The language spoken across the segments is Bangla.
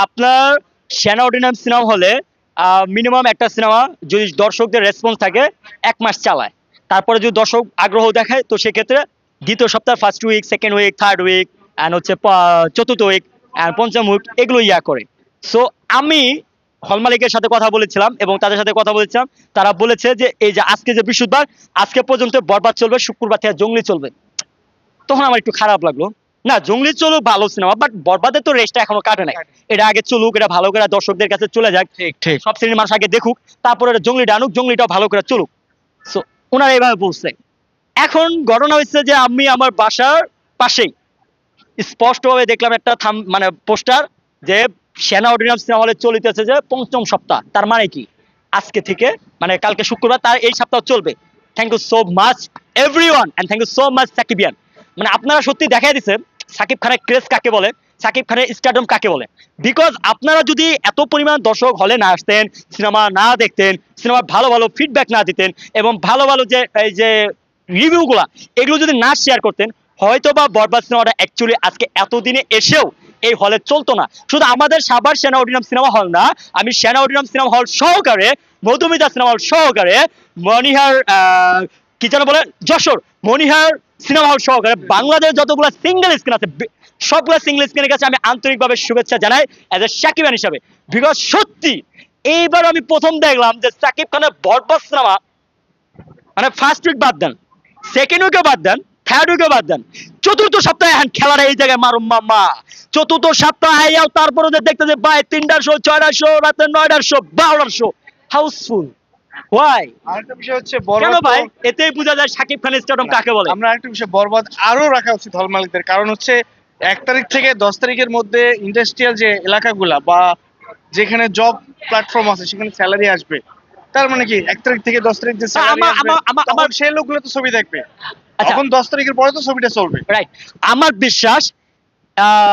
আপনার সেনা অর্ডিন্যান্স সিনেমা হলে মিনিমাম একটা সিনেমা যদি দর্শকদের রেসপন্স থাকে 1 মাস চালায়। তারপরে যদি দর্শক আগ্রহ দেখায় তো সেক্ষেত্রে দ্বিতীয় সপ্তাহ first week, second week, third week and হচ্ছে চতুর্থ উইক অ্যান্ড পঞ্চম উইক এগুলো করে। সো আমি হল মালিকের সাথে কথা বলেছিলাম এবং তাদের সাথে কথা বলেছিলাম। তারা বলেছে যে এই যে আজকে যে বৃহস্পতিবার, আজকে পর্যন্ত বরবাদ চলবে, শুক্রবার থেকে জঙ্গলি চলবে। তখন আমার একটু খারাপ লাগলো। না, জঙ্গলি চলুক, ভালো সিনেমা, বাট বরবাদের তো রেসটা এখনো কাটে নাই। এটা আগে চলুক, এটা ভালো করে দর্শকদের কাছে চলে যাক, ঠিক ঠিক। সব শ্রেণীর মানুষ আগে দেখুক, তারপরে জঙ্গলিটা আনুক, জঙ্গলিটাও ভালো করে চলুক। সো ওনারা এইভাবে বলছে। এখন ঘটনা হচ্ছে যে আমি আমার বাসার পাশেই স্পষ্টভাবে দেখলাম একটা মানে পোস্টার যে সেনা অর্ডিন্যান্স সিনেমা হলে চলিতেছে যে পঞ্চম সপ্তাহ। তার মানে কি আজকে থেকে, মানে কালকে শুক্রবার, তার এই সপ্তাহ চলবে। Thank you so much everyone and thank you so much সাকিবিয়ান। মানে আপনারা সত্যি দেখাই দিচ্ছেন সাকিব খানের ক্রেজ কাকে বলে, সাকিব খানের স্টারডম কাকে বলে। বিকজ আপনারা যদি এত পরিমাণ দর্শক হলে না আসতেন, সিনেমা না দেখতেন, সিনেমার ভালো ভালো ফিডব্যাক না দিতেন এবং ভালো ভালো যে এই যে রিভিউগুলা এগুলো যদি না শেয়ার করতেন, হয়তো বা বরবাদ সিনেমাটা অ্যাকচুয়ালি আজকে এতদিনে এসেও এই হলে চলতো না। শুধু আমাদের সাভার সেনা অর্ডিন্যান্স সিনেমা হল না, আমি সেনা অর্ডিন্যান্স সিনেমা হল সহকারে, মধুমিতা সিনেমা হল সহকারে, মনিহার কি যেন বলে, যশোর মনিহার সিনেমা হল সহকারে বাংলাদেশ যতগুলো সিঙ্গেল স্ক্রিন আছে সবগুলো সিঙ্গেল স্ক্রিনের কাছে আমি আন্তরিকভাবে শুভেচ্ছা জানাই অ্যাজ এ সাকিবান হিসাবে। বিকজ সত্যি এইবার আমি প্রথম দেখলাম যে সাকিব খানের বরবাদ সিনেমা, মানে ফার্স্ট উইক বাদ দেন, সেকেন্ড উইকে বাদ দেন, থার্ড উইকে বাদ দেন, চতুর্থ সপ্তাহে এখন খেলার এই জায়গায় মারুম মামা। চতুর্থ সপ্তাহে আইয়াও তারপরে যে দেখতে যে ভাই 3টার শো, 6টার শো, রাতে 9টার শো, 12টার শো, হাউসফুল। ওয়াই? আরেকটা বিষয় হচ্ছে কেন বরবাদ ভাই? এতেই বোঝা যায় সাকিব খানের স্টারডম কাকে বলে। আমরা আরেকটা বিষয় বরবাদ আরো রাখা উচিত হল মালিকদের, কারণ হচ্ছে 1 তারিখ থেকে 10 তারিখের মধ্যে ইন্ডাস্ট্রিয়াল যে এলাকাগুলা বা যেখানে জব প্ল্যাটফর্ম আছে সেখানে স্যালারি আসবে। তার মানে কি 1 তারিখ থেকে 10 তারিখ যে স্যালারি আমার আসবে আমার আমার তখন আমার সেই লোকগুলো তো ছবি দেখবে। আচ্ছা, তখন 10 তারিখের পরে তো ছবিটা চলবে। রাইট। আমার বিশ্বাস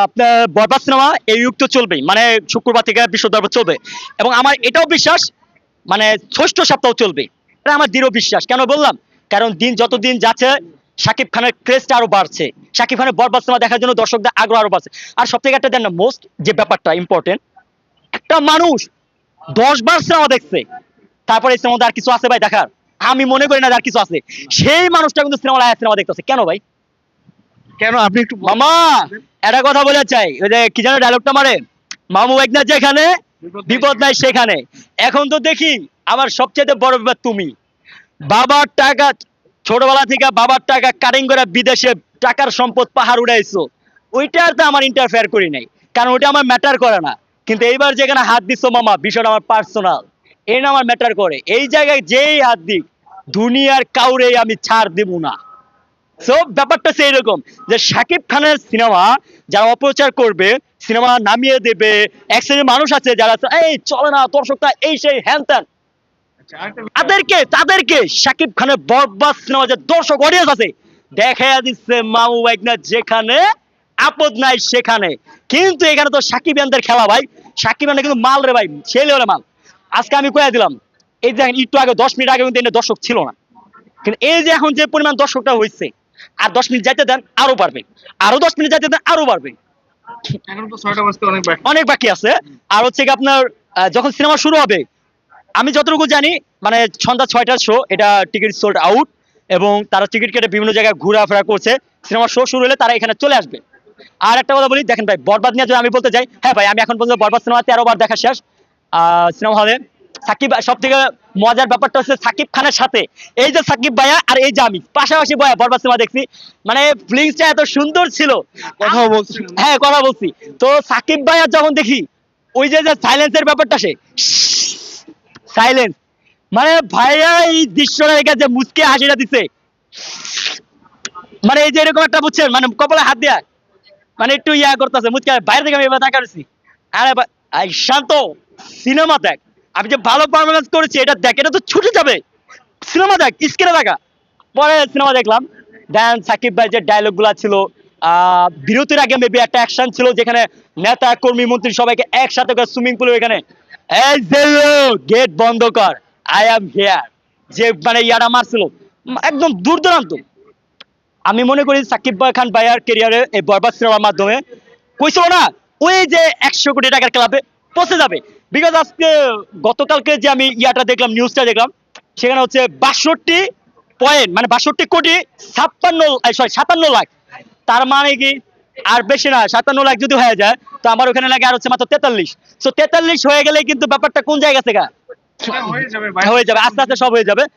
আপনার বরবাদ সিনেমা এই যুগ তো চলবেই, মানে শুক্রবার থেকে বৃহস্পতিবার চলবে। এবং আমার এটাও বিশ্বাস মানে ষষ্ঠ সপ্তাহ চলবে, এটা আমার দৃঢ় বিশ্বাস। কেন বললাম? কারণ যত দিন যাচ্ছে শাকিব খানের ক্রেজটা আরো বাড়ছে, শাকিব খানের বরবাদ সিনেমা দেখার জন্য দর্শকদের আগ্রহ আরো বাড়ছে। আর সব থেকে একটা দেন না, মোস্ট যে ব্যাপারটা ইম্পর্টেন্ট, একটা মানুষ 10 বার সিনেমা দেখছে, তারপরে এই সিনেমাতে আর কিছু আছে ভাই দেখার? আমি মনে করি না যে আর কিছু আছে। সেই মানুষটা কিন্তু সিনেমা দেখতেছে কেন ভাই? কেন আপনি একটু মামা একটা কথা বলে চাই, ওই যে কি যেন ডায়লগটা মারে, মামু এক না যেখানে বিপদ নাই সেখানে। এখন তো দেখি আমার সবচেয়ে বড় ব্যাপার তুমি বাবার টাকা, ছোটবেলা থেকে বাবার টাকা কাটিং করে বিদেশে টাকার সম্পদ পাহাড় উড়াইছো, ওইটা আর তো আমার ইন্টারফেয়ার করি নাই, কারণ ওইটা আমার ম্যাটার করে না। কিন্তু এইবার যেখানে হাত দিচ্ছ মামা, বিষয়টা আমার পার্সোনাল, এই না আমার ম্যাটার করে। এই জায়গায় যেই হাত দিক, দুনিয়ার কাউরেই আমি ছাড় দিব না। সো ব্যাপারটা সেই রকম যে শাকিব খানের সিনেমা যারা অপপ্রচার করবে, সিনেমা নামিয়ে দেবে, এক শ্রেণীর মানুষ আছে যারা এই চলে না দর্শকটা এই সেই হ্যান ত্যান, তাদেরকে শাকিব খানের বরবাদ সিনেমা যে দর্শক অডিয়েন্স আছে দেখাইয়া দিচ্ছে মামু বাইকনা যেখানে আপদ নাই সেখানে। কিন্তু এখানে তো সাকিবিয়ানদের খেলা ভাই, সাকিবিয়ানরা কিন্তু মাল রে ভাই, সেই লেভেলের মাল। আজকে আমি কয়ে দিলাম, এই যে একটু আগে 10 মিনিট আগে কিন্তু এখানে দর্শক ছিল না, কিন্তু এই যে এখন যে পরিমাণ দর্শকটা হয়েছে, আর 10 মিনিট যাইতে দেন আরো বাড়বে, আরো 10 মিনিট যাইতে দেন আরো বাড়বে। এখন তো 6টা বাজতে অনেক বাকি। অনেক বাকি আছে। আর হচ্ছে কি আপনার যখন সিনেমা শুরু হবে, আমি যতটুকু জানি মানে সন্ধ্যা 6টার শো, এটা টিকিট সোল্ড আউট এবং তারা টিকিট কেটে বিভিন্ন জায়গায় ঘোরাফেরা করছে। সিনেমা শো শুরু হলে তারা এখানে চলে আসবে। আর একটা কথা বলি, দেখেন ভাই বরবাদ নিয়ে যদি আমি বলতে যাই, হ্যাঁ ভাই আমি এখন পর্যন্ত বরবাদ সিনেমা 13 বার দেখা শেষ সিনেমা হলে। সাকিব, সব থেকে মজার ব্যাপারটা হচ্ছে সাকিব খানের সাথে এই যে সাকিব ভাইয়া আর এই যে আমি পাশাপাশি বয়া বরবাদ সিনেমা দেখছি, মানে ফিলিংসটা এত সুন্দর ছিল। কথা বলছি। হ্যাঁ কথা বলছি। তো সাকিব ভাইয়া যখন দেখি ওই যে সাইলেন্সের ব্যাপারটা, সে সাইলেন্স, মানে ভাইয়া এই দৃশ্যটা দেখে যে মুচকে হাসিটা দিছে, মানে এই যে এরকম একটা বুঝছেন, মানে কপালে হাত দেয়া, মানে একটু করতেছে মুচকে, বাইরে থেকে আমি এবার তাকাচ্ছি। আরে শান্ত, সিনেমা দেখ, আমি যে ভালো পারফরমেন্স করেছি এটা দেখ, এটা তো ছুটে যাবে, সিনেমা দেখ, স্ক্রিনে দেখা। পরে সিনেমা দেখলাম, দেন সাকিব ভাই যে ডায়লগ গুলা ছিল, বিরতির আগে মেবি একটা অ্যাকশন ছিল যেখানে নেতা কর্মী মন্ত্রী সবাইকে একসাথে করে সুইমিং পুলের এখানে এই গেট বন্ধ কর, আই এম হিয়ার, যে মানে ইয়ারা মারছিল একদম দূর দূরান্ত। আমি মনে করি সাকিব খান ভাইয়ার ক্যারিয়ারে এই বরবাদ সিনেমার মাধ্যমে কইছিল না ওই যে 100 কোটি টাকার ক্লাবে পৌঁছে যাবে। বিকজ আজকে গতকালকে যে আমি ইয়াটা দেখলাম, নিউজটা দেখলাম, সেখানে হচ্ছে 62 পয়েন্ট মানে 62 কোটি 57 লাখ। তার মানে কি আর বেশি না, 57 লাখ যদি হয়ে যায় তো আমার ওখানে লাগে আর হচ্ছে মাত্র 43। সো 43 হয়ে গেলে কিন্তু ব্যাপারটা কোন জায়গা থেকে সেটা হয়ে যাবে ভাই। হয়ে যাবে, আস্তে আস্তে সব হয়ে যাবে।